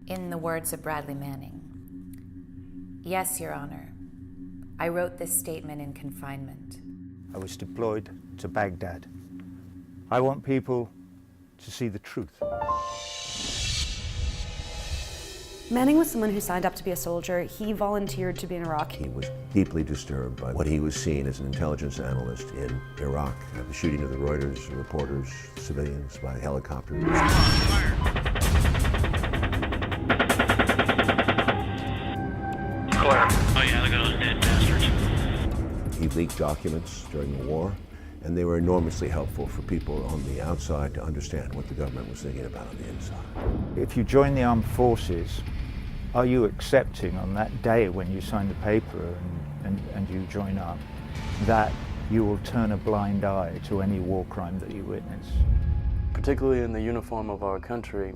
In the words of Bradley Manning, "Yes, Your Honor, I wrote this statement in confinement." I was deployed to Baghdad. I want people to see the truth. Manning was someone who signed up to be a soldier. He volunteered to be in Iraq. He was deeply disturbed by what he was seeing as an intelligence analyst in Iraq, the shooting of the Reuters reporters, civilians by helicopters. Oh yeah, look at those dead bastards. He leaked documents during the war, and they were enormously helpful for people on the outside to understand what the government was thinking about on the inside. If you join the armed forces, are you accepting on that day when you sign the paper and you join up that you will turn a blind eye to any war crime that you witness? Particularly in the uniform of our country,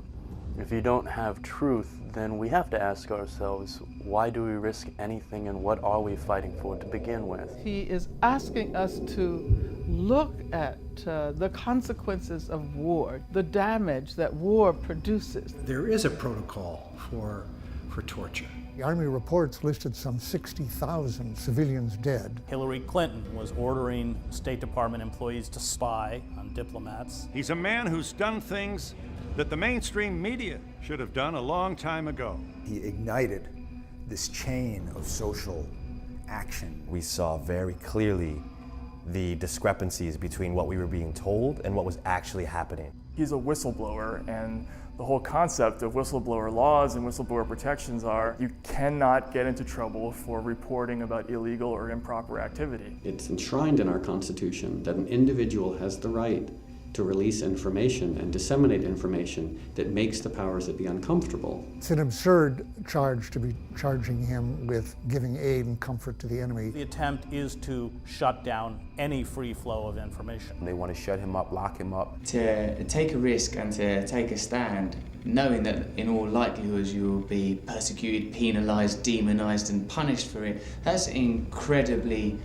if you don't have truth, then we have to ask ourselves, why do we risk anything and what are we fighting for to begin with? He is asking us to look at the consequences of war, the damage that war produces. There is a protocol for torture. The Army reports listed some 60,000 civilians dead. Hillary Clinton was ordering State Department employees to spy on diplomats. He's a man who's done things that the mainstream media should have done a long time ago. He ignited this chain of social action. We saw very clearly the discrepancies between what we were being told and what was actually happening. He's a whistleblower, and the whole concept of whistleblower laws and whistleblower protections are you cannot get into trouble for reporting about illegal or improper activity. It's enshrined in our Constitution that an individual has the right to release information and disseminate information that makes the powers that be uncomfortable. It's an absurd charge to be charging him with giving aid and comfort to the enemy. The attempt is to shut down any free flow of information. They want to shut him up, lock him up. To take a risk and to take a stand, knowing that in all likelihood you will be persecuted, penalized, demonized, and punished for it, that's incredibly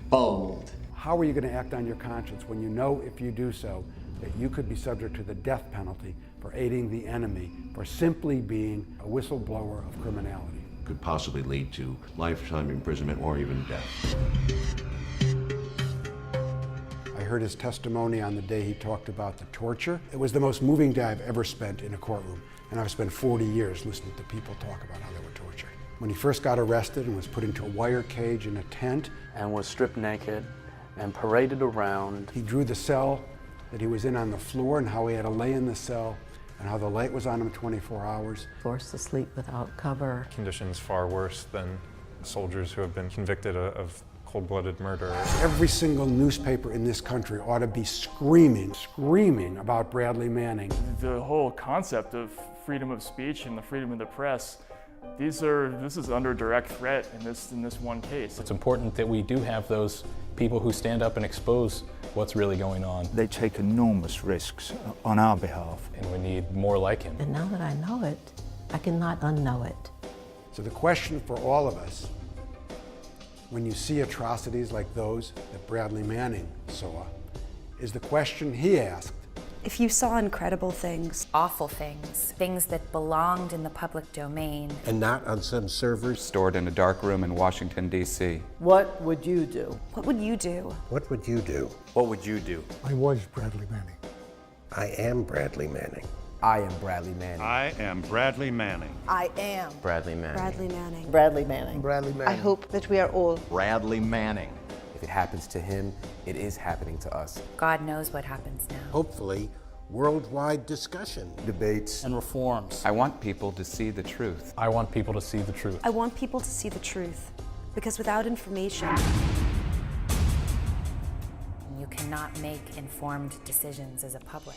bold. How are you going to act on your conscience when you know if you do so that you could be subject to the death penalty for aiding the enemy, for simply being a whistleblower of criminality? Could possibly lead to lifetime imprisonment or even death. I heard his testimony on the day he talked about the torture. It was the most moving day I've ever spent in a courtroom, and I've spent 40 years listening to people talk about how they were tortured. When he first got arrested and was put into a wire cage in a tent and was stripped naked and paraded around. He drew the cell that he was in on the floor and how he had to lay in the cell and how the light was on him 24 hours. Forced to sleep without cover. Conditions far worse than soldiers who have been convicted of cold-blooded murder. Every single newspaper in this country ought to be screaming about Bradley Manning. The whole concept of freedom of speech and the freedom of the press, this is under direct threat in this one case. It's important that we do have those people who stand up and expose what's really going on. They take enormous risks on our behalf. And we need more like him. And now that I know it, I cannot unknow it. So the question for all of us, when you see atrocities like those that Bradley Manning saw, is the question he asked. If you saw incredible things, Awful things, things that belonged in the public domain, And not on some servers. Stored in a dark room in Washington, D.C. What would you do? what would you do? What would you do? What would you do? I was Bradley Manning. I am Bradley Manning. I am Bradley Manning. I am Bradley Manning. I am Bradley Manning. Bradley Manning. Bradley Manning. Bradley Manning. I hope that we are all Bradley Manning. If it happens to him, it is happening to us. God knows what happens now. Hopefully, worldwide discussion. Debates. And reforms. I want people to see the truth. I want people to see the truth. I want people to see the truth, because without information, You cannot make informed decisions as a public.